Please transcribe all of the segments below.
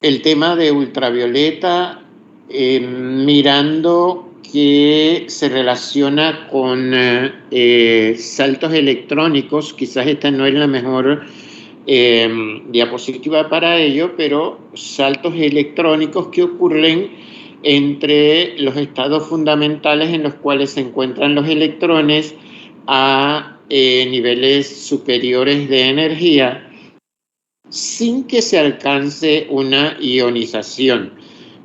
el tema de ultravioleta, mirando que se relaciona con saltos electrónicos. Quizás esta no es la mejor diapositiva para ello, pero saltos electrónicos que ocurren entre los estados fundamentales en los cuales se encuentran los electrones a niveles superiores de energía, sin que se alcance una ionización.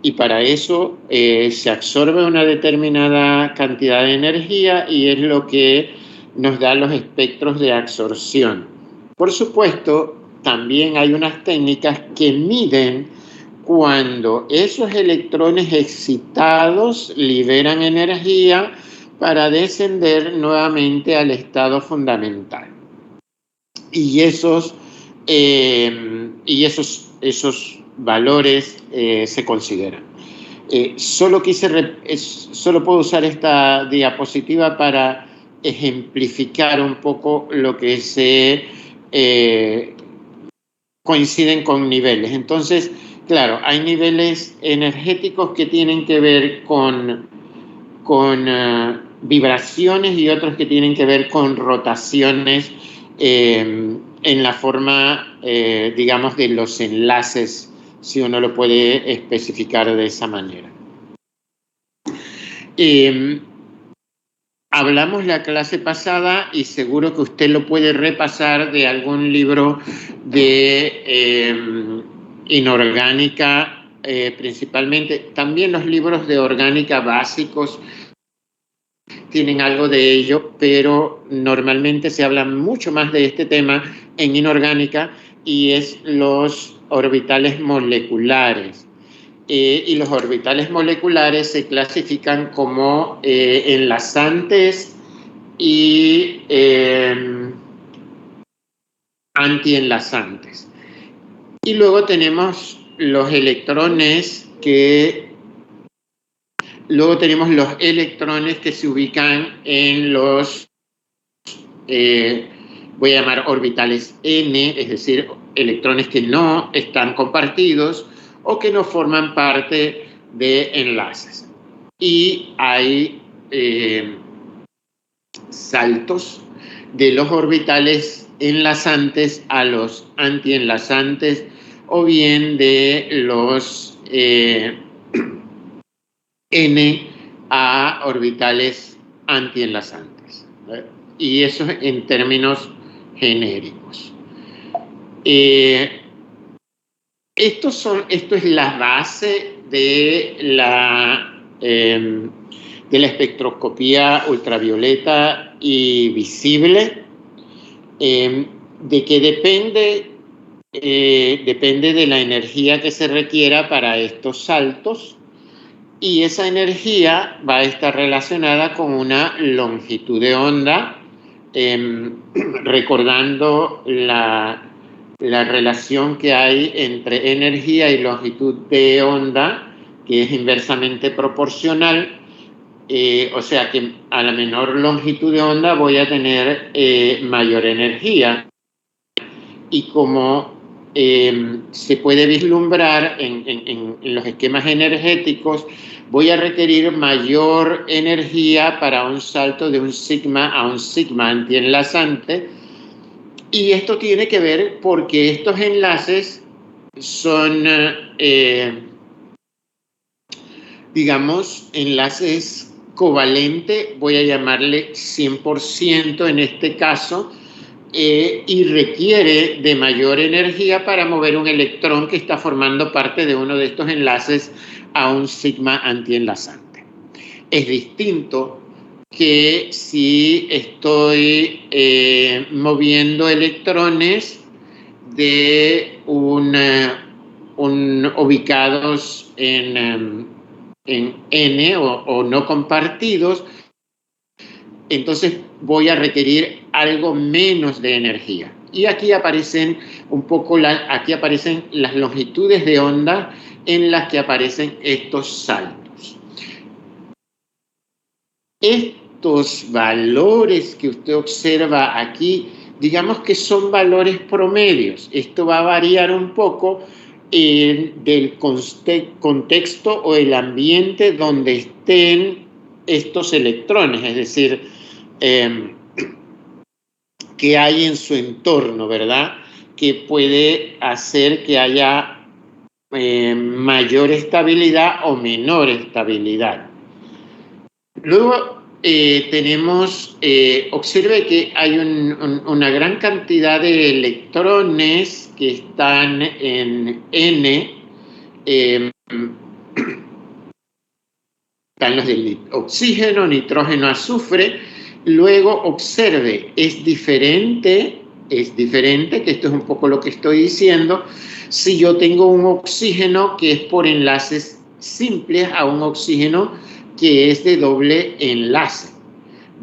Y para eso se absorbe una determinada cantidad de energía y es lo que nos da los espectros de absorción. Por supuesto, también hay unas técnicas que miden cuando esos electrones excitados liberan energía para descender nuevamente al estado fundamental. Y esos valores se consideran. Solo puedo usar esta diapositiva para ejemplificar un poco lo que se coinciden con niveles. Entonces, claro, hay niveles energéticos que tienen que ver con vibraciones y otros que tienen que ver con rotaciones en la forma, digamos, de los enlaces, si uno lo puede especificar de esa manera. Hablamos la clase pasada, y seguro que usted lo puede repasar de algún libro de inorgánica, principalmente. También los libros de orgánica básicos tienen algo de ello, pero normalmente se habla mucho más de este tema en inorgánica, y es los orbitales moleculares. Y los orbitales moleculares se clasifican como enlazantes y antienlazantes. Y luego tenemos los electrones que se ubican en los, voy a llamar orbitales N, es decir, electrones que no están compartidos o que no forman parte de enlaces. Y hay saltos de los orbitales enlazantes a los antienlazantes, o bien de los N a orbitales antienlazantes, ¿vale? Y eso en términos genéricos. Esto es la base de la espectroscopía ultravioleta y visible, de que depende de la energía que se requiera para estos saltos, y esa energía va a estar relacionada con una longitud de onda, recordando la relación que hay entre energía y longitud de onda, que es inversamente proporcional. O sea que a la menor longitud de onda voy a tener mayor energía. Y como se puede vislumbrar en los esquemas energéticos, voy a requerir mayor energía para un salto de un sigma a un sigma antienlazante. Y esto tiene que ver porque estos enlaces son, digamos, enlaces covalentes, voy a llamarle 100% en este caso, y requiere de mayor energía para mover un electrón que está formando parte de uno de estos enlaces a un sigma antienlazante. Es distinto que si estoy moviendo electrones de ubicados en N o no compartidos, entonces voy a requerir algo menos de energía. Y aquí aparecen aquí aparecen las longitudes de onda en las que aparecen estos saltos. Estos valores que usted observa aquí, digamos que son valores promedios. Esto va a variar un poco del contexto o el ambiente donde estén estos electrones, es decir, que hay en su entorno, ¿verdad? Que puede hacer que haya mayor estabilidad o menor estabilidad. Luego tenemos, observe que hay una gran cantidad de electrones que están en N, están los del oxígeno, nitrógeno, azufre. Luego observe, es diferente, que esto es un poco lo que estoy diciendo, si yo tengo un oxígeno que es por enlaces simples a un oxígeno que es de doble enlace.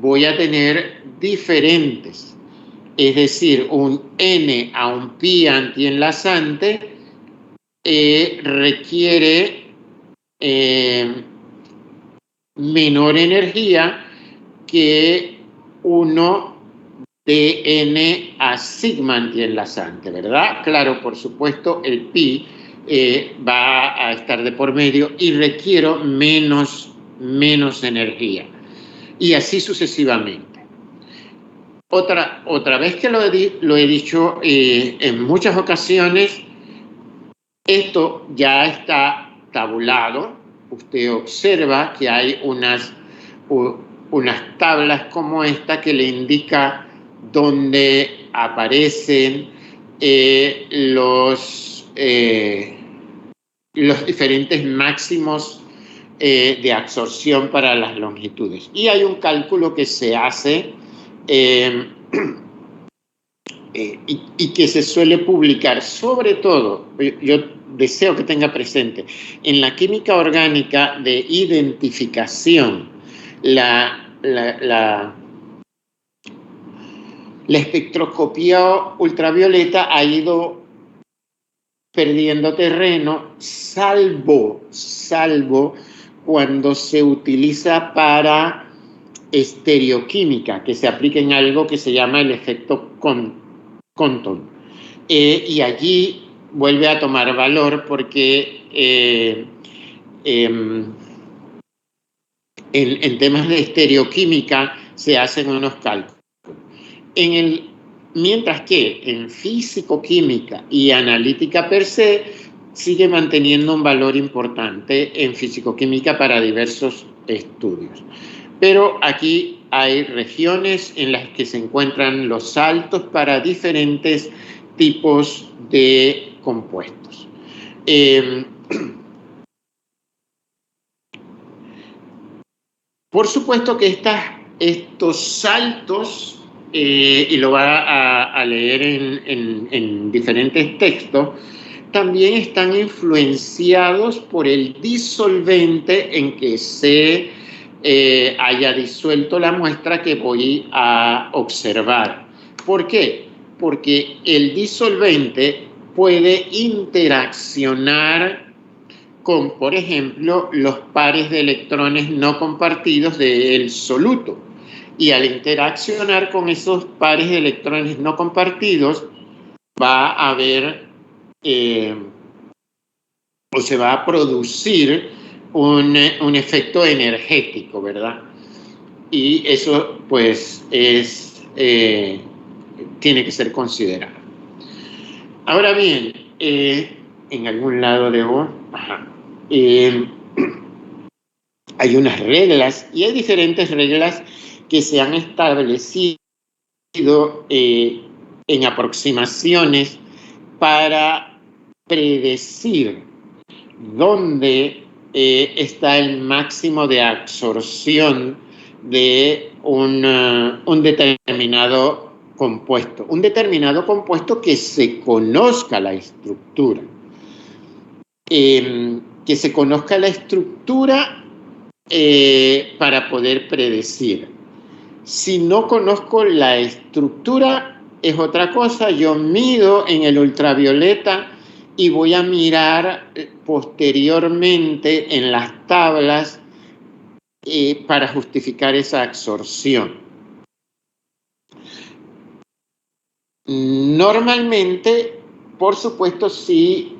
Voy a tener diferentes, es decir, un N a un pi antienlazante requiere menor energía que uno de N a sigma antienlazante, ¿verdad? Claro, por supuesto, el pi va a estar de por medio y requiero menos energía. Y así sucesivamente. Otra vez que lo he dicho en muchas ocasiones, esto ya está tabulado. Usted observa que hay unas tablas como esta que le indica dónde aparecen los diferentes máximos de absorción para las longitudes. Y hay un cálculo que se hace y que se suele publicar, sobre todo, yo deseo que tenga presente, en la química orgánica de identificación, la espectroscopía ultravioleta ha ido perdiendo terreno, salvo cuando se utiliza para estereoquímica, que se aplica en algo que se llama el efecto Compton. Y allí vuelve a tomar valor porque en temas de estereoquímica se hacen unos cálculos. Mientras que en físico-química y analítica per se sigue manteniendo un valor importante en físico-química para diversos estudios. Pero aquí hay regiones en las que se encuentran los saltos para diferentes tipos de compuestos. Por supuesto que estos saltos, y lo va a leer en diferentes textos, también están influenciados por el disolvente en que se haya disuelto la muestra que voy a observar. ¿Por qué? Porque el disolvente puede interaccionar con, por ejemplo, los pares de electrones no compartidos del soluto. Y al interaccionar con esos pares de electrones no compartidos, va a haber o se va a producir un efecto energético, ¿verdad? Y eso, pues, tiene que ser considerado. Ahora bien, en algún lado debo... hay unas reglas, y hay diferentes reglas que se han establecido en aproximaciones para predecir dónde está el máximo de absorción de un determinado compuesto. Un determinado compuesto que se conozca la estructura. Que se conozca la estructura para poder predecir. Si no conozco la estructura, es otra cosa. Yo mido en el ultravioleta y voy a mirar posteriormente en las tablas para justificar esa absorción. Normalmente, por supuesto, si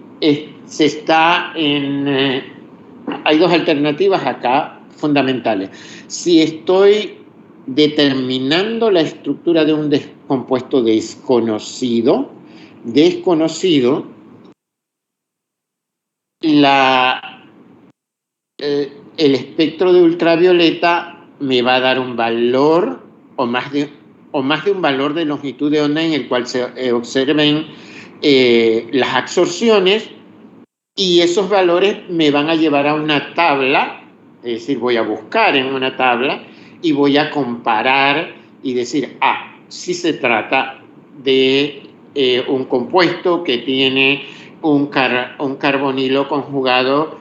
hay dos alternativas acá fundamentales. Si estoy determinando la estructura de un compuesto desconocido, el espectro de ultravioleta me va a dar un valor o más de un valor de longitud de onda en el cual se observen las absorciones, y esos valores me van a llevar a una tabla, es decir, voy a buscar en una tabla y voy a comparar y decir, si se trata de un compuesto que tiene un carbonilo conjugado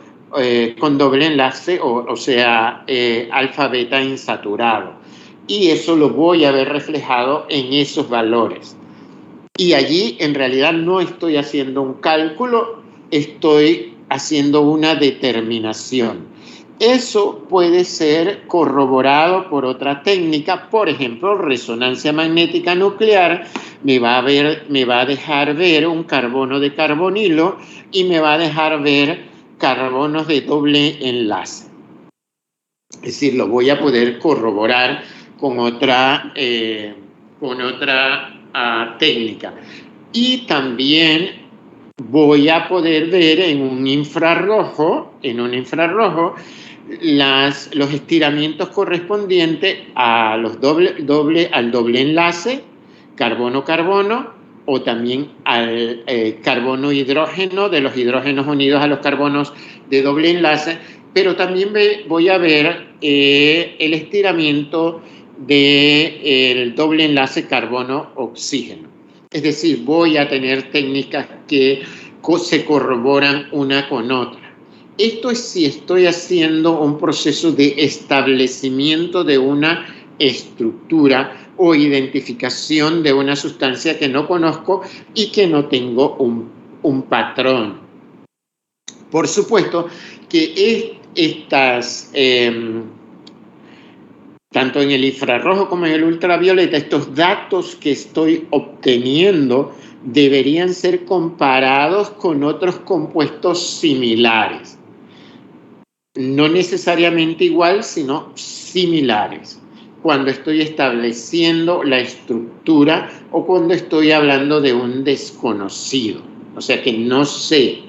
con doble enlace, o sea, alfa-beta insaturado. Y eso lo voy a ver reflejado en esos valores. Y allí en realidad no estoy haciendo un cálculo, estoy haciendo una determinación. Eso puede ser corroborado por otra técnica, por ejemplo, resonancia magnética nuclear me va a dejar ver un carbono de carbonilo y me va a dejar ver carbonos de doble enlace. Es decir, lo voy a poder corroborar con otra técnica. Y también voy a poder ver en un infrarrojo los estiramientos correspondientes a los al doble enlace carbono-carbono, o también al carbono-hidrógeno, de los hidrógenos unidos a los carbonos de doble enlace, pero también voy a ver el estiramiento del doble enlace carbono-oxígeno. Es decir, voy a tener técnicas que se corroboran una con otra. Esto es si estoy haciendo un proceso de establecimiento de una estructura o identificación de una sustancia que no conozco y que no tengo un patrón. Por supuesto que tanto en el infrarrojo como en el ultravioleta, estos datos que estoy obteniendo deberían ser comparados con otros compuestos similares. No necesariamente igual, sino similares, cuando estoy estableciendo la estructura o cuando estoy hablando de un desconocido. O sea que no sé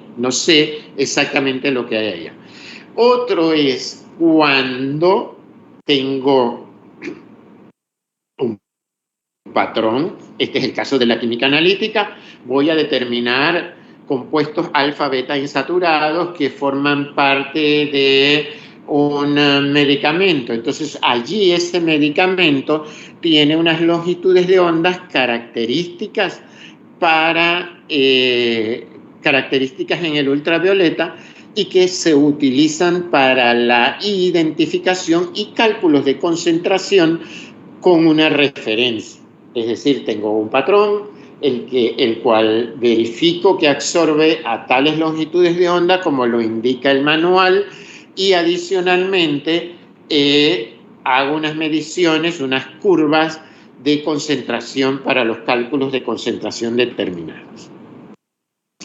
exactamente lo que hay allá. Otro es cuando tengo un patrón. Este es el caso de la química analítica. Voy a determinar compuestos alfa-beta insaturados que forman parte de un medicamento. Entonces, allí ese medicamento tiene unas longitudes de ondas características características en el ultravioleta, y que se utilizan para la identificación y cálculos de concentración con una referencia. Es decir, tengo un patrón, el cual verifico que absorbe a tales longitudes de onda como lo indica el manual, y adicionalmente hago unas mediciones, unas curvas de concentración para los cálculos de concentración determinados.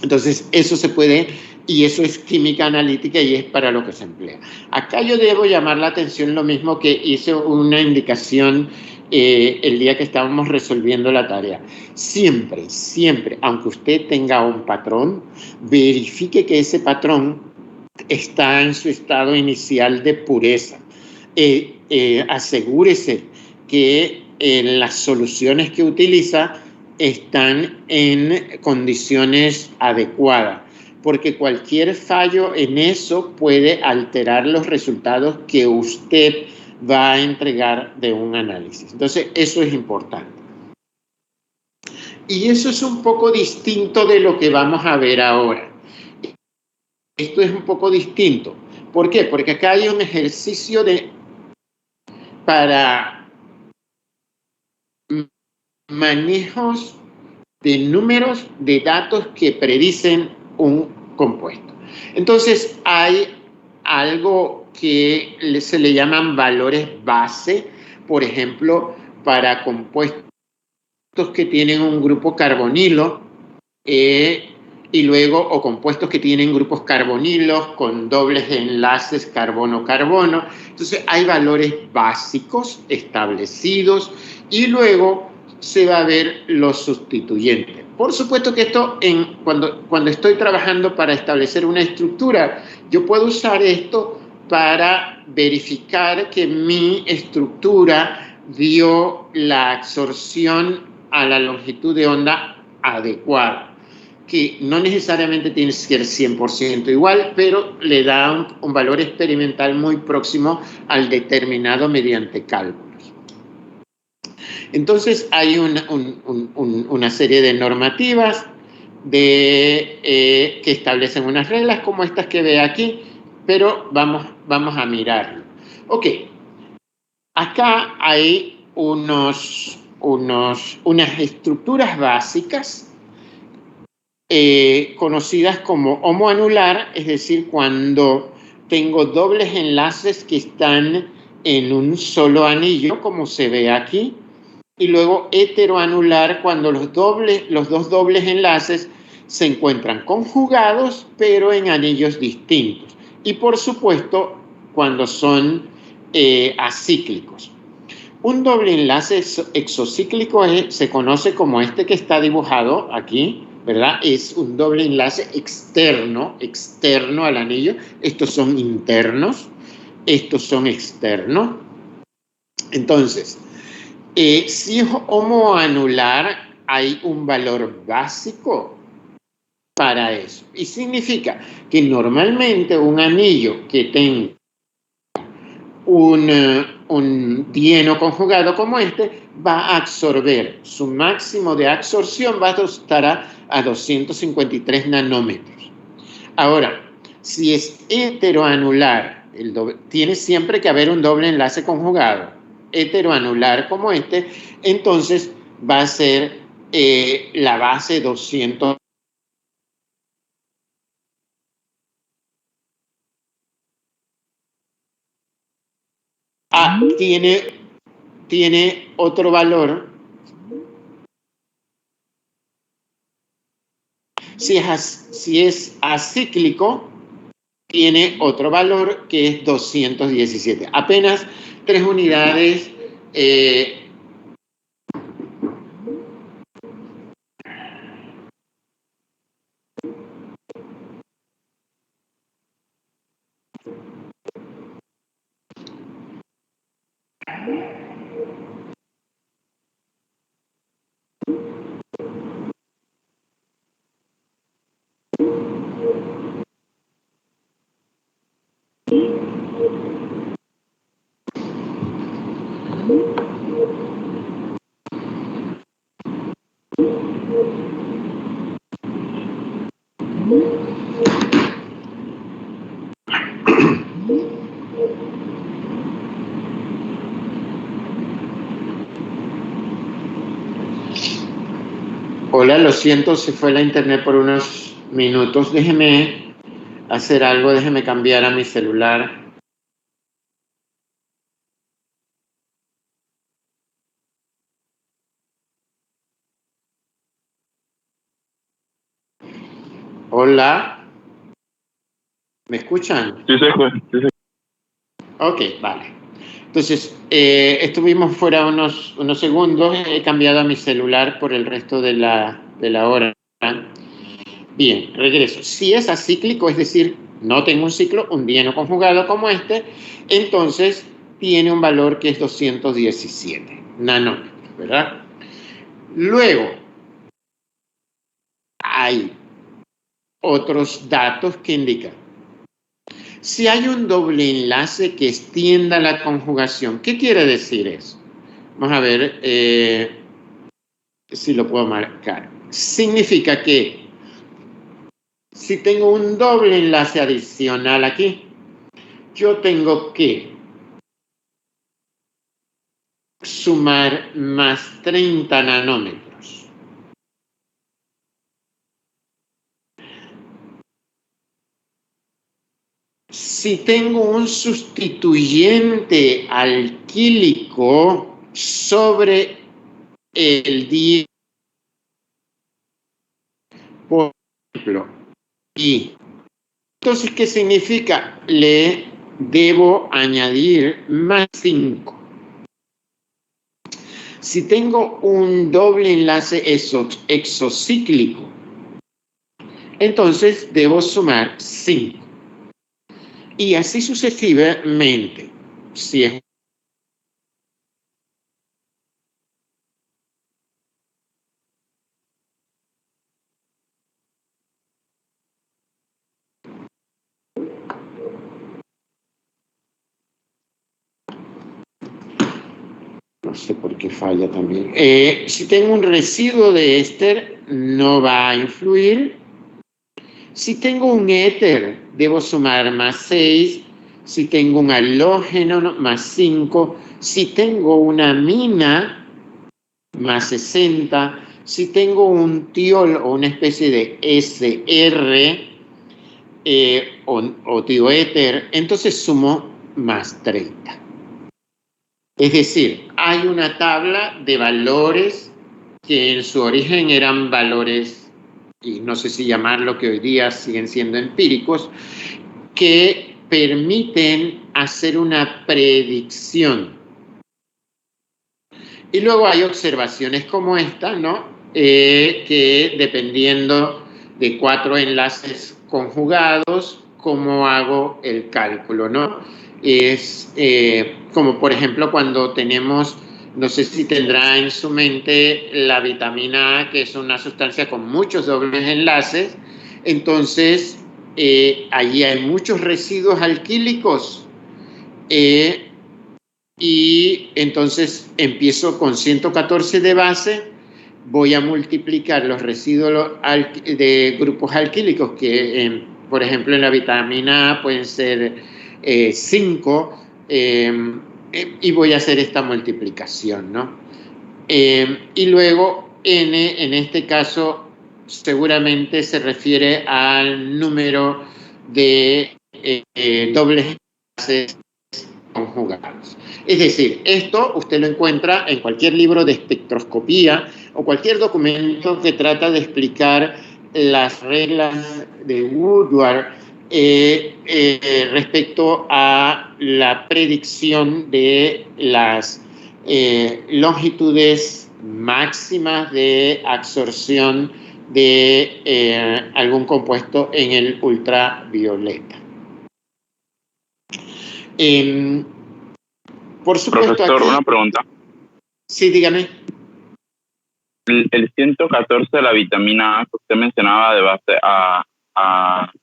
Entonces, eso se puede, y eso es química analítica y es para lo que se emplea. Acá yo debo llamar la atención lo mismo que hice una indicación el día que estábamos resolviendo la tarea. Siempre, aunque usted tenga un patrón, verifique que ese patrón está en su estado inicial de pureza. Asegúrese que las soluciones que utiliza están en condiciones adecuadas, porque cualquier fallo en eso puede alterar los resultados que usted va a entregar de un análisis. Entonces, eso es importante. Y eso es un poco distinto de lo que vamos a ver ahora. Esto es un poco distinto. ¿Por qué? Porque acá hay un ejercicio para manejos de números de datos que predicen un compuesto. Entonces, hay algo que se le llaman valores base, por ejemplo, para compuestos que tienen un grupo carbonilo, y luego, o compuestos que tienen grupos carbonilos con dobles enlaces carbono-carbono. Entonces hay valores básicos establecidos y luego se va a ver los sustituyentes. Por supuesto que esto, cuando estoy trabajando para establecer una estructura, yo puedo usar esto para verificar que mi estructura dio la absorción a la longitud de onda adecuada, que no necesariamente tiene que ser 100% igual, pero le da un valor experimental muy próximo al determinado mediante cálculos. Entonces hay una serie de normativas que establecen unas reglas como estas que ve aquí, pero vamos a mirarlo. Ok, acá hay unas estructuras básicas conocidas como homoanular, es decir, cuando tengo dobles enlaces que están en un solo anillo, como se ve aquí, y luego heteroanular, cuando los dos dobles enlaces se encuentran conjugados, pero en anillos distintos. Y por supuesto, cuando son acíclicos. Un doble enlace exocíclico se conoce como este que está dibujado aquí, ¿verdad? Es un doble enlace externo al anillo. Estos son internos, estos son externos. Entonces, si es homoanular, hay un valor básico para eso. Y significa que normalmente un anillo que tenga un dieno conjugado como este va a absorber, su máximo de absorción va a estar a 253 nanómetros. Ahora, si es heteroanular, tiene siempre que haber un doble enlace conjugado, heteroanular como este, entonces va a ser la base 200. Tiene otro valor. Si es acíclico, tiene otro valor que es 217. Apenas 3 unidades. Hola, lo siento, se fue la internet por unos minutos. Déjeme hacer algo, déjeme cambiar a mi celular. Hola, ¿me escuchan? Sí, se fue. Ok, vale. Entonces, estuvimos fuera unos segundos, he cambiado a mi celular por el resto de la hora. Bien, regreso. Si es acíclico, es decir, no tengo un ciclo, un dieno conjugado como este, entonces tiene un valor que es 217 nanómetros, ¿verdad? Luego, hay otros datos que indican. Si hay un doble enlace que extienda la conjugación, ¿qué quiere decir eso? Vamos a ver si lo puedo marcar. Significa que si tengo un doble enlace adicional aquí, yo tengo que sumar más 30 nanómetros. Si tengo un sustituyente alquílico sobre el dieno, ejemplo, y entonces, ¿qué significa? Le debo añadir más 5. Si tengo un doble enlace exocíclico, entonces debo sumar 5. Y así sucesivamente. Si es no sé por qué falla también. Si tengo un residuo de éster, no va a influir. Si tengo un éter, debo sumar más 6. Si tengo un halógeno, más 5. Si tengo una amina, más 60. Si tengo un tiol o una especie de SR o tioéter, entonces sumo más 30. Es decir, hay una tabla de valores que en su origen eran valores, y no sé si llamarlo, que hoy día siguen siendo empíricos, que permiten hacer una predicción. Y luego hay observaciones como esta, ¿no? Que dependiendo de 4 enlaces conjugados, cómo hago el cálculo, ¿no? Es como por ejemplo cuando tenemos, no sé si tendrá en su mente la vitamina A, que es una sustancia con muchos dobles enlaces, entonces allí hay muchos residuos alquílicos, y entonces empiezo con 114 de base, voy a multiplicar los residuos de grupos alquílicos que, por ejemplo, en la vitamina A pueden ser 5, y voy a hacer esta multiplicación, ¿no? Y luego N, en este caso, seguramente se refiere al número de dobles enlaces conjugados. Es decir, esto usted lo encuentra en cualquier libro de espectroscopía o cualquier documento que trata de explicar las reglas de Woodward respecto a la predicción de las longitudes máximas de absorción de algún compuesto en el ultravioleta. Por supuesto, profesor, aquí, una pregunta. Sí, dígame. El 114 de la vitamina A que usted mencionaba de base a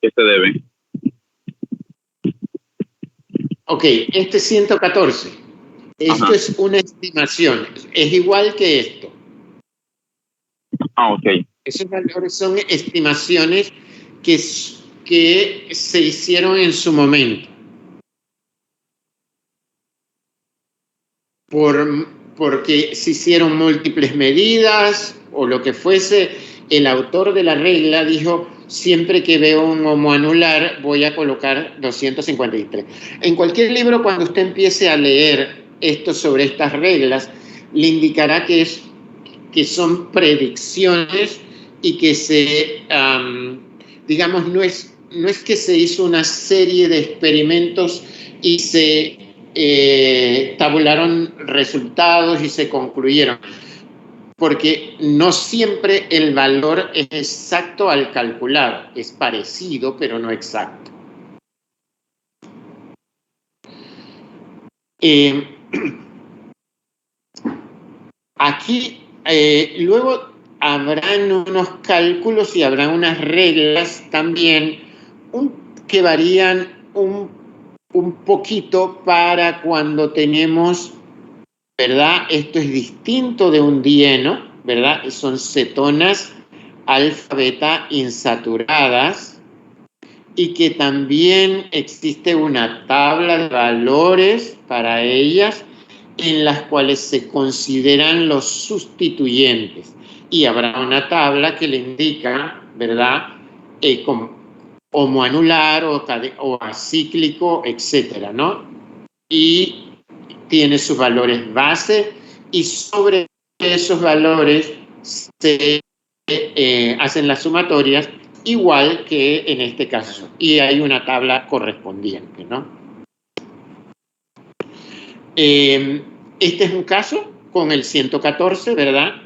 ¿qué se debe? Ok, este 114. Esto Ajá. es una estimación. Es igual que esto. Ok. Esos valores son estimaciones que se hicieron en su momento. Porque se hicieron múltiples medidas o lo que fuese, el autor de la regla dijo, siempre que veo un homoanular voy a colocar 253. En cualquier libro, cuando usted empiece a leer esto sobre estas reglas, le indicará que son predicciones y que digamos, no es que se hizo una serie de experimentos y se tabularon resultados y se concluyeron, porque no siempre el valor es exacto al calcular, es parecido pero no exacto. Aquí luego habrán unos cálculos y habrán unas reglas también que varían un poquito para cuando tenemos, ¿verdad? Esto es distinto de un dieno, ¿verdad? Son cetonas alfa beta insaturadas y que también existe una tabla de valores para ellas en las cuales se consideran los sustituyentes. Y habrá una tabla que le indica, ¿verdad? Como homoanular o acíclico, etcétera, ¿no? Y tiene sus valores base y sobre esos valores se hacen las sumatorias igual que en este caso. Y hay una tabla correspondiente, ¿no? Este es un caso con el 114, ¿verdad?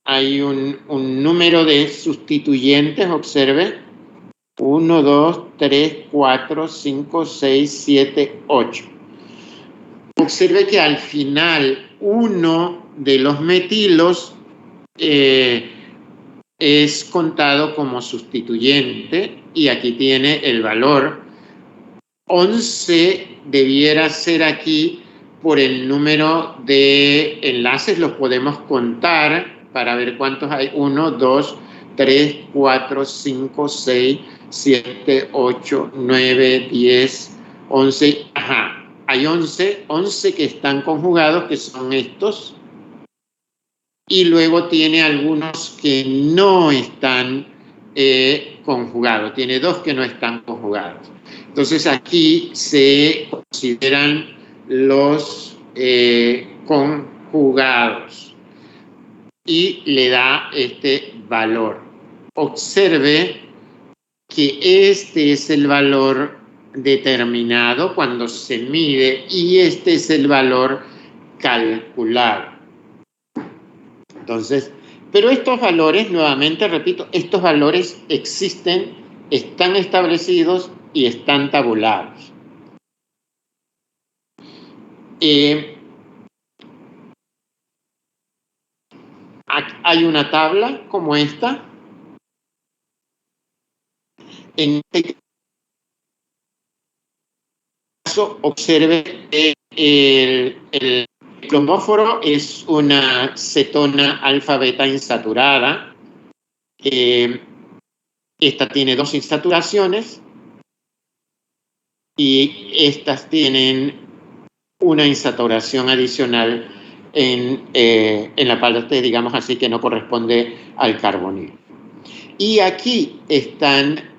Hay un número de sustituyentes, observe. 1, 2, 3, 4, 5, 6, 7, 8. Observe que al final uno de los metilos es contado como sustituyente y aquí tiene el valor. 11 debiera ser aquí por el número de enlaces, los podemos contar para ver cuántos hay. 1, 2, 3, 4, 5, 6, 7, 8, 9, 10, 11. Ajá, hay 11 que están conjugados, que son estos. Y luego tiene algunos que no están conjugados. Tiene 2 que no están conjugados. Entonces aquí se consideran los conjugados y le da este valor. Observe que este es el valor determinado cuando se mide y este es el valor calculado. Entonces, pero estos valores, nuevamente repito, estos valores existen, están establecidos y están tabulados. Hay una tabla como esta. En este caso, observe el cromóforo es una cetona alfa-beta insaturada. Esta tiene 2 insaturaciones y estas tienen una insaturación adicional en la parte, digamos así, que no corresponde al carbonilo. Y aquí están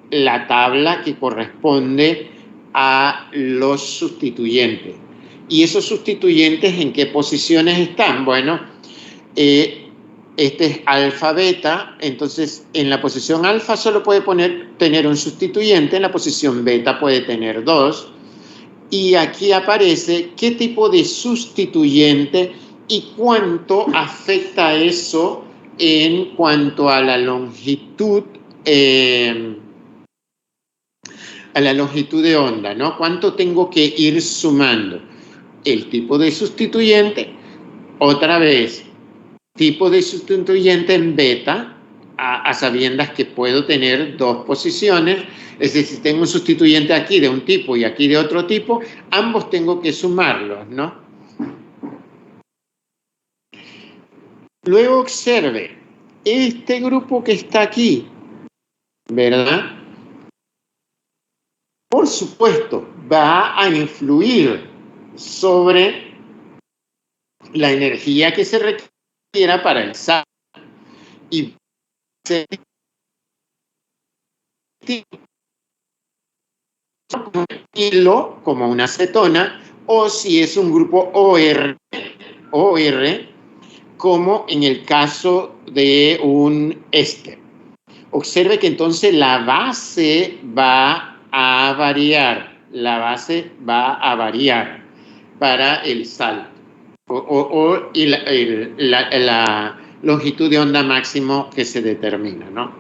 la tabla que corresponde a los sustituyentes. ¿Y esos sustituyentes en qué posiciones están? Bueno, este es alfa beta, entonces en la posición alfa solo puede tener un sustituyente, en la posición beta puede tener 2. Y aquí aparece qué tipo de sustituyente y cuánto afecta eso en cuanto a la longitud de onda, ¿no? ¿Cuánto tengo que ir sumando? El tipo de sustituyente, otra vez, tipo de sustituyente en beta, a sabiendas que puedo tener 2 posiciones, es decir, si tengo un sustituyente aquí de un tipo y aquí de otro tipo, ambos tengo que sumarlos, ¿no? Luego observe, este grupo que está aquí, ¿verdad? Por supuesto, va a influir sobre la energía que se requiera para el sal y hilo como una cetona, o si es un grupo OR, como en el caso de un éster. Observe que entonces la base va a variar, para el salto y la longitud de onda máximo que se determina, ¿no?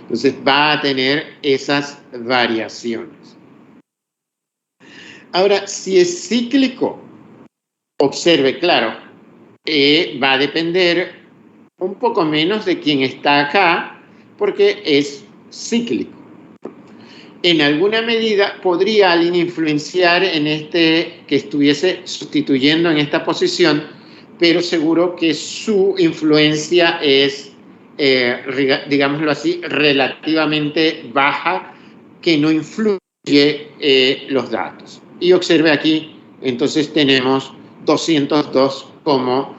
Entonces va a tener esas variaciones. Ahora, si es cíclico, observe, claro, va a depender un poco menos de quien está acá, porque es cíclico. En alguna medida podría alguien influenciar en este que estuviese sustituyendo en esta posición, pero seguro que su influencia es, digámoslo así, relativamente baja, que no influye los datos. Y observe aquí, entonces tenemos 202 como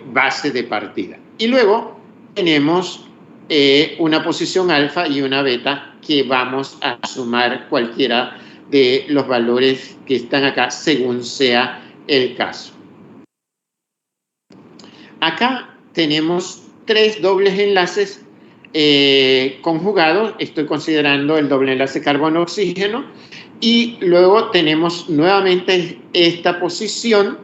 base de partida. Y luego tenemos una posición alfa y una beta que vamos a sumar cualquiera de los valores que están acá según sea el caso. Acá tenemos 3 dobles enlaces conjugados. Estoy considerando el doble enlace carbono-oxígeno. Y luego tenemos nuevamente esta posición.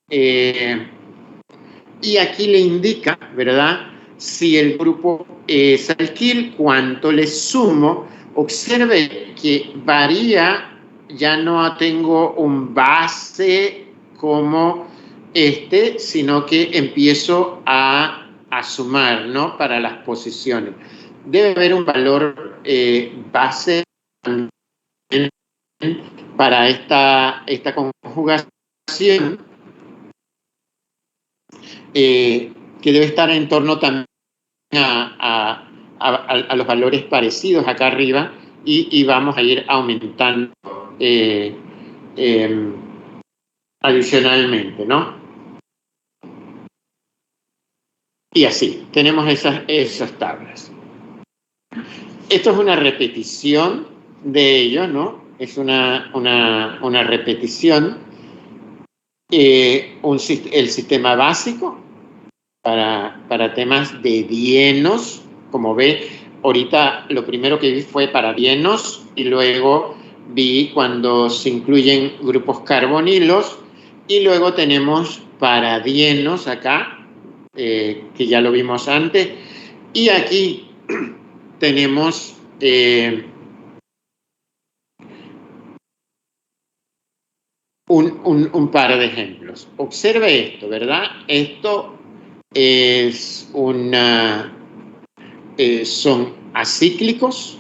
Y aquí le indica, ¿verdad?, si el grupo es alquil, cuánto le sumo. Observe que varía, ya no tengo un base como sino que empiezo a sumar, ¿no?, para las posiciones. Debe haber un valor base para esta conjugación, que debe estar en torno también a los valores parecidos acá arriba, y vamos a ir aumentando adicionalmente, ¿no? Y así, tenemos esas tablas. Esto es una repetición de ello, ¿no? Es una repetición. El sistema básico para temas de dienos. Como ve, ahorita lo primero que vi fue para dienos, y luego vi cuando se incluyen grupos carbonilos, y luego tenemos para dienos acá, que ya lo vimos antes, y aquí tenemos un par de ejemplos. Observe esto, ¿verdad? Esto es son acíclicos,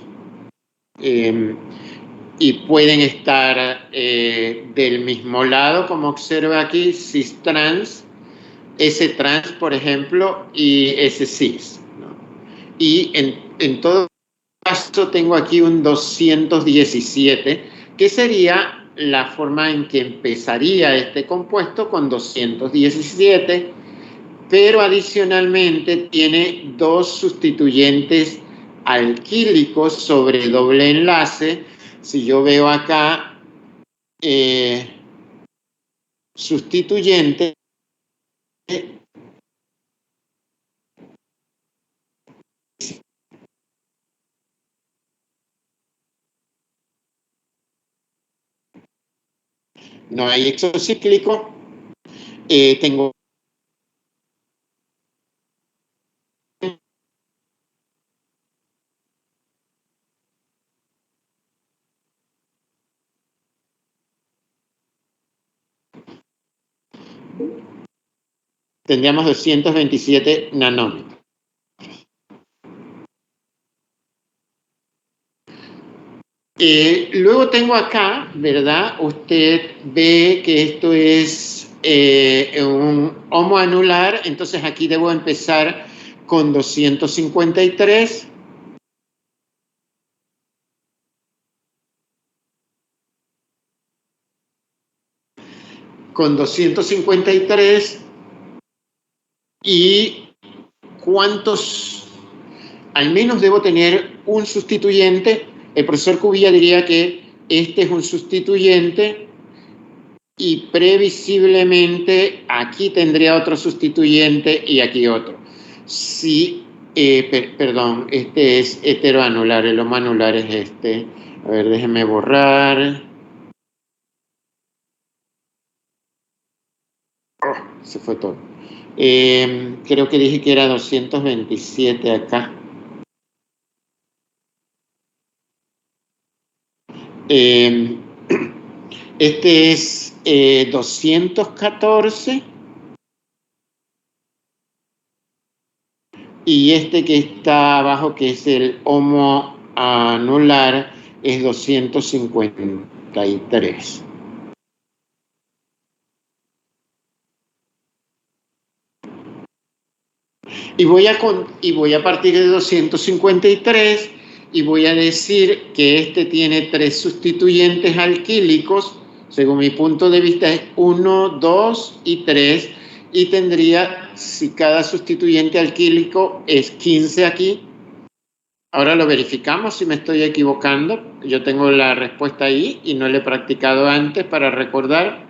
y pueden estar del mismo lado, como observa aquí, cis-trans, S-trans, por ejemplo, y S-cis, ¿no? Y en todo caso tengo aquí un 217, que sería la forma en que empezaría este compuesto, con 217, pero adicionalmente tiene 2 sustituyentes alquílicos sobre doble enlace. Si yo veo acá sustituyente, no hay exocíclico, tengo tendríamos 227 nanómetros. Luego tengo acá, ¿verdad? Usted ve que esto es un homoanular, entonces aquí debo empezar con 253. Con 253, y ¿cuántos? Al menos debo tener un sustituyente. El profesor Cubilla diría que este es un sustituyente, y previsiblemente aquí tendría otro sustituyente y aquí otro. Sí, perdón, este es heteroanular, el homoanular es este. A ver, déjenme borrar. Se fue todo. Creo que dije que era 227 acá. Este es 214, y este que está abajo, que es el homoanular, es 253. Y voy a partir de 253, y voy a decir que este tiene 3 sustituyentes alquílicos. Según mi punto de vista es 1, 2 y 3, y tendría, si cada sustituyente alquílico es 15 aquí. Ahora lo verificamos si me estoy equivocando. Yo tengo la respuesta ahí y no la he practicado antes para recordar.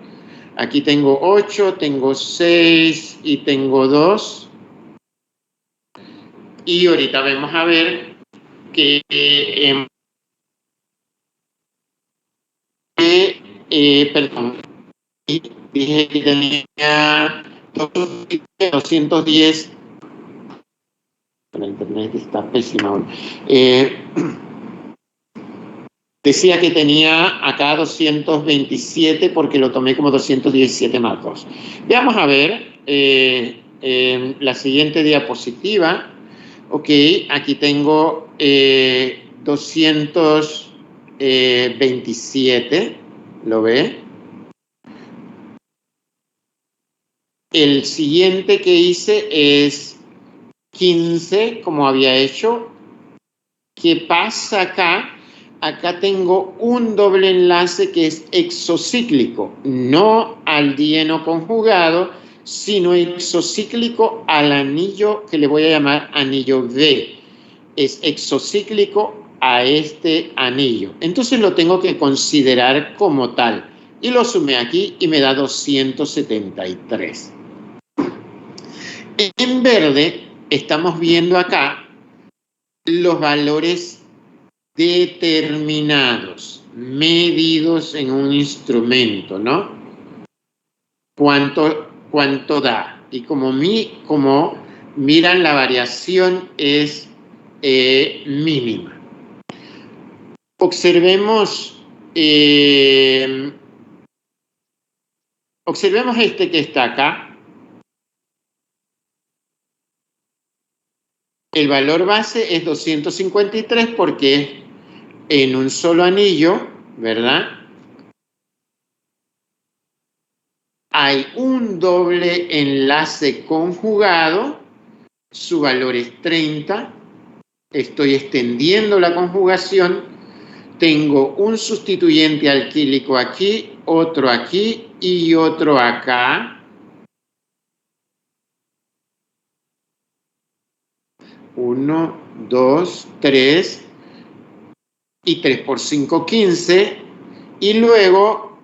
Aquí tengo 8, tengo 6 y tengo 2. Y ahorita vamos a ver que perdón, dije que tenía 210. La internet está pésima hoy. Decía que tenía acá 227 porque lo tomé como 217 más 2. Veamos a ver la siguiente diapositiva. Ok, aquí tengo 227, ¿lo ve? El siguiente que hice es 15, como había hecho. ¿Qué pasa acá? Acá tengo un doble enlace que es exocíclico, no aldíeno conjugado, sino exocíclico al anillo que le voy a llamar anillo V. Es exocíclico a este anillo. Entonces lo tengo que considerar como tal. Y lo sumé aquí y me da 273. En verde estamos viendo acá los valores determinados, medidos en un instrumento, ¿no? ¿Cuánto da? Y como miran, la variación es mínima. Observemos este que está acá. El valor base es 253 porque es en un solo anillo, ¿verdad? Hay un doble enlace conjugado, su valor es 30, estoy extendiendo la conjugación, tengo un sustituyente alquílico aquí, otro aquí y otro acá. 1, 2, 3 y 3 por 5, 15. Y luego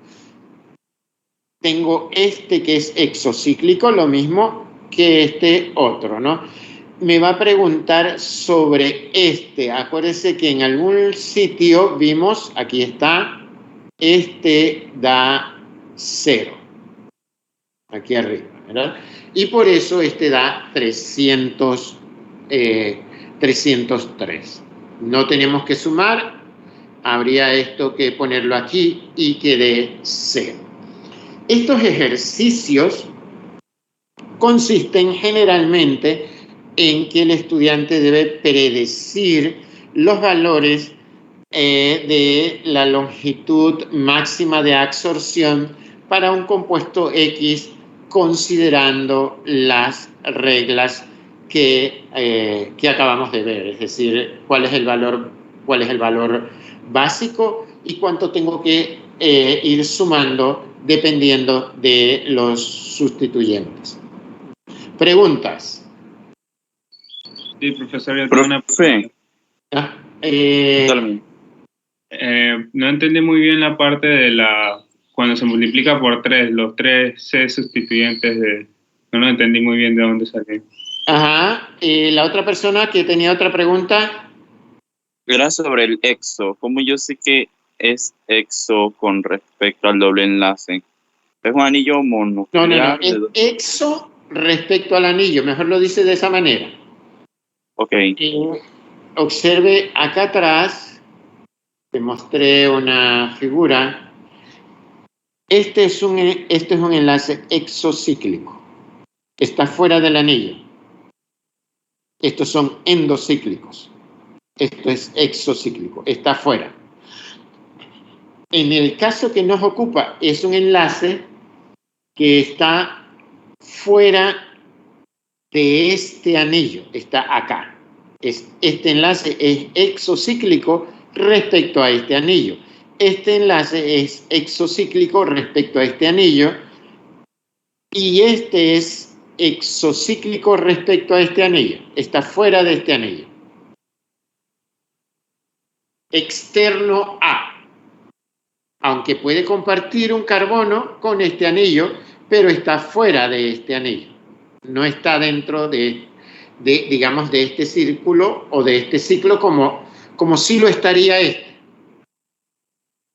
tengo este que es exocíclico, lo mismo que este otro, ¿no? Me va a preguntar sobre este. Acuérdense que en algún sitio vimos, aquí está, este da 0. Aquí arriba, ¿verdad? Y por eso este da 303. No tenemos que sumar, habría esto que ponerlo aquí y que dé 0. Estos ejercicios consisten generalmente en que el estudiante debe predecir los valores de la longitud máxima de absorción para un compuesto X considerando las reglas que acabamos de ver, es decir, cuál es el valor básico y cuánto tengo que ir sumando dependiendo de los sustituyentes. ¿Preguntas? Sí, profesor, yo tengo una pregunta. No entendí muy bien la parte de cuando se multiplica por 3, los 3 C sustituyentes no lo entendí muy bien de dónde salió. Ajá. La otra persona que tenía otra pregunta. Era sobre el exo. ¿Cómo yo sé que es exo con respecto al doble enlace? ¿Es un anillo mononuclear? No. Es exo respecto al anillo. Mejor lo dice de esa manera. Ok. Observe acá atrás. Te mostré una figura. Este es un enlace exocíclico. Está fuera del anillo. Estos son endocíclicos. Esto es exocíclico. Está fuera. En el caso que nos ocupa, es un enlace que está fuera de este anillo. Está acá. Este enlace es exocíclico respecto a este anillo. Este enlace es exocíclico respecto a este anillo y este es exocíclico respecto a este anillo. Está fuera de este anillo. Externo a, aunque puede compartir un carbono con este anillo, pero está fuera de este anillo. No está dentro de digamos, de este círculo o de este ciclo como si lo estaría este.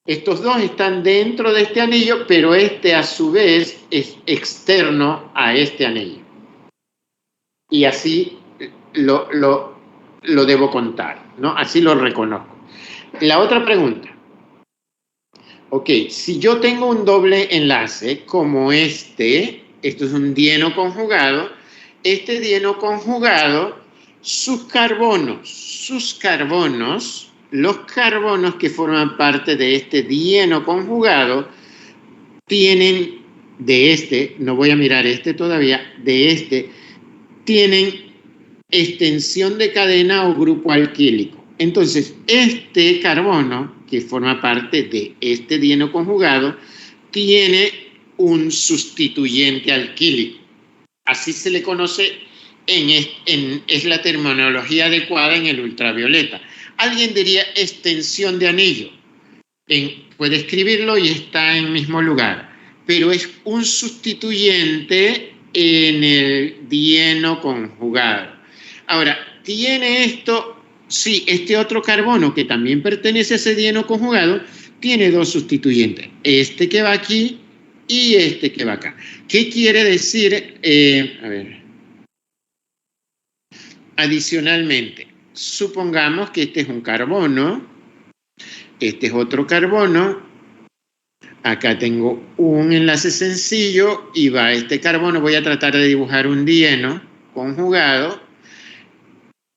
Estos dos están dentro de este anillo, pero este a su vez es externo a este anillo. Y así lo debo contar, ¿no? Así lo reconozco. La otra pregunta. Ok, si yo tengo un doble enlace como esto es un dieno conjugado, este dieno conjugado, sus carbonos, los carbonos que forman parte de este dieno conjugado, tienen no voy a mirar todavía, tienen extensión de cadena o grupo alquílico. Entonces, este carbono, que forma parte de este dieno conjugado, tiene un sustituyente alquílico. Así se le conoce, es la terminología adecuada en el ultravioleta. Alguien diría extensión de anillo. Puede escribirlo y está en el mismo lugar, pero es un sustituyente en el dieno conjugado. Ahora, tiene esto, sí, este otro carbono que también pertenece a ese dieno conjugado, tiene dos sustituyentes, este que va aquí y este que va acá. ¿Qué quiere decir? Adicionalmente, supongamos que este es un carbono, este es otro carbono, acá tengo un enlace sencillo y va este carbono, voy a tratar de dibujar un dieno conjugado.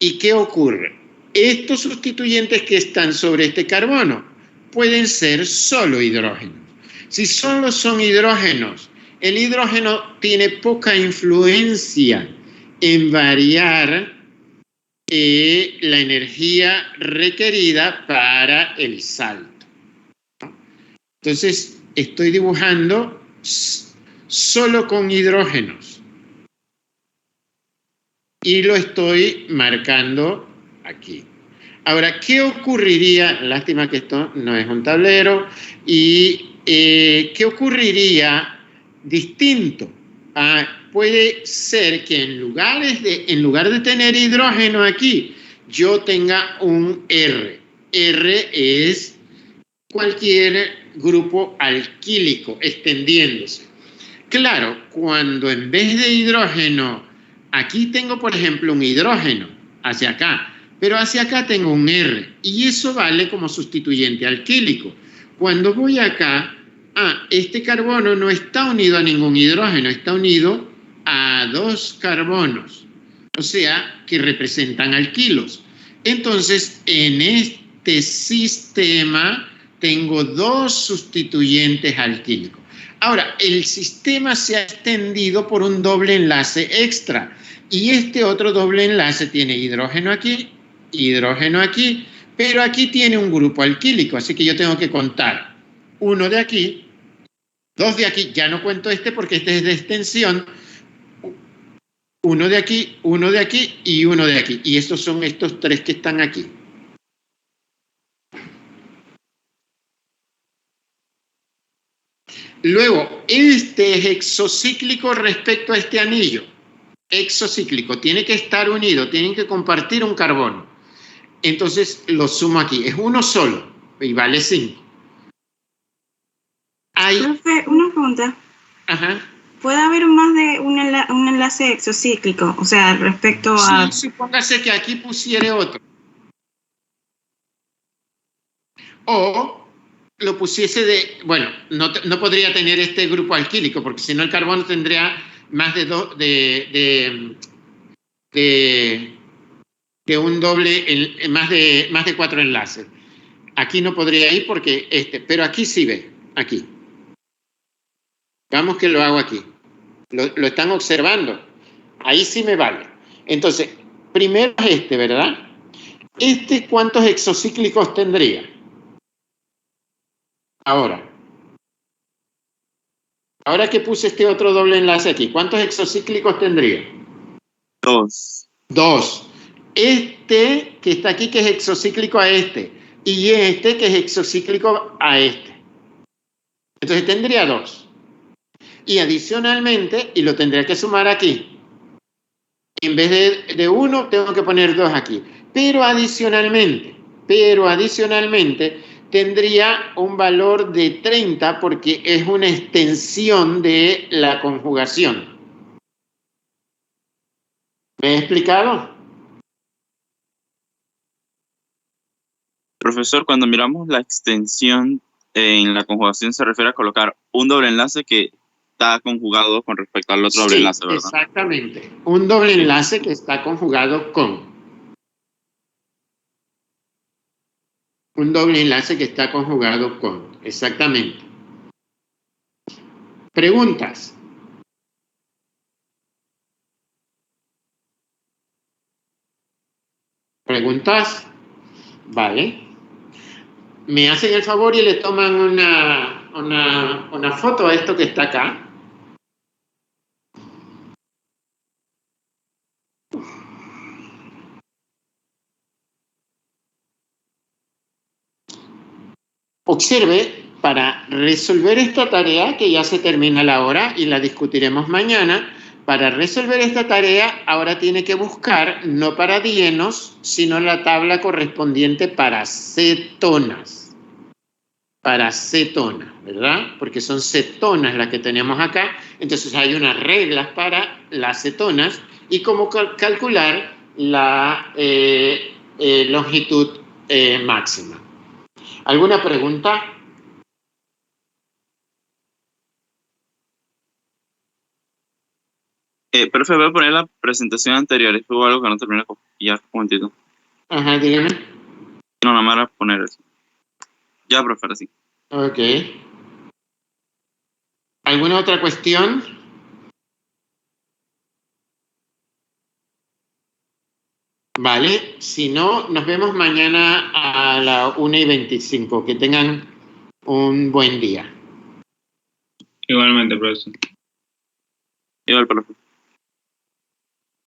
¿Y qué ocurre? Estos sustituyentes que están sobre este carbono pueden ser solo hidrógenos. Si solo son hidrógenos, el hidrógeno tiene poca influencia en variar la energía requerida para el salto. Entonces, estoy dibujando solo con hidrógenos. Y lo estoy marcando aquí. Ahora, ¿qué ocurriría? Lástima que esto no es un tablero. ¿Y qué ocurriría distinto? Puede ser que en lugar de tener hidrógeno aquí, yo tenga un R. R es cualquier grupo alquílico extendiéndose. Claro, cuando en vez de hidrógeno, aquí tengo, por ejemplo, un hidrógeno hacia acá, pero hacia acá tengo un R, y eso vale como sustituyente alquílico. Cuando voy acá, este carbono no está unido a ningún hidrógeno, está unido a dos carbonos, o sea, que representan alquilos. Entonces, en este sistema tengo dos sustituyentes alquílicos. Ahora, el sistema se ha extendido por un doble enlace extra y este otro doble enlace tiene hidrógeno aquí, pero aquí tiene un grupo alquílico, así que yo tengo que contar uno de aquí, dos de aquí, ya no cuento porque este es de extensión, uno de aquí y uno de aquí, y estos son estos tres que están aquí. Luego, este es exocíclico respecto a este anillo. Exocíclico, tiene que estar unido, tienen que compartir un carbono. Entonces lo sumo aquí, es uno solo y vale 5. Profe, una pregunta. Ajá. ¿Puede haber más de un enlace exocíclico? O sea, respecto a... Sí, supóngase que aquí pusiere otro. O lo pusiese bueno, no podría tener este grupo alquílico, porque si no el carbono tendría más de un doble, más de 4 enlaces. Aquí no podría ir porque pero aquí sí ve, aquí. Vamos que lo hago aquí. Lo están observando. Ahí sí me vale. Entonces, primero es ¿verdad? ¿Cuántos exocíclicos tendría? Ahora que puse este otro doble enlace aquí, ¿cuántos exocíclicos tendría? 2. 2. Que está aquí, que es exocíclico a y que es exocíclico a Entonces tendría 2. Y adicionalmente, y lo tendría que sumar aquí, En vez de 1, tengo que poner 2 aquí. Pero adicionalmente, tendría un valor de 30 porque es una extensión de la conjugación. ¿Me he explicado? Profesor, cuando miramos la extensión en la conjugación se refiere a colocar un doble enlace que está conjugado con respecto al otro doble Sí, enlace, ¿verdad? exactamente. Un doble enlace que está conjugado con. Un doble enlace que está conjugado con. Exactamente. Preguntas. ¿Preguntas? Vale. Me hacen el favor y le toman una foto a esto que está acá. Observe, para resolver esta tarea, que ya se termina la hora y la discutiremos mañana, para resolver esta tarea ahora tiene que buscar no para dienos, sino la tabla correspondiente para cetonas. Para cetonas, ¿verdad? Porque son cetonas las que tenemos acá, entonces hay unas reglas para las cetonas y cómo calcular la longitud máxima. ¿Alguna pregunta? Profe, voy a poner la presentación anterior. Es que hubo algo que no terminé de copiar. Un momentito. Ajá, dígame. No, nada más era poner eso. Ya, profe, ahora sí. Ok. ¿Alguna otra cuestión? Vale, si no, nos vemos mañana a la 1:25. Que tengan un buen día. Igualmente, profesor. Igual, profe.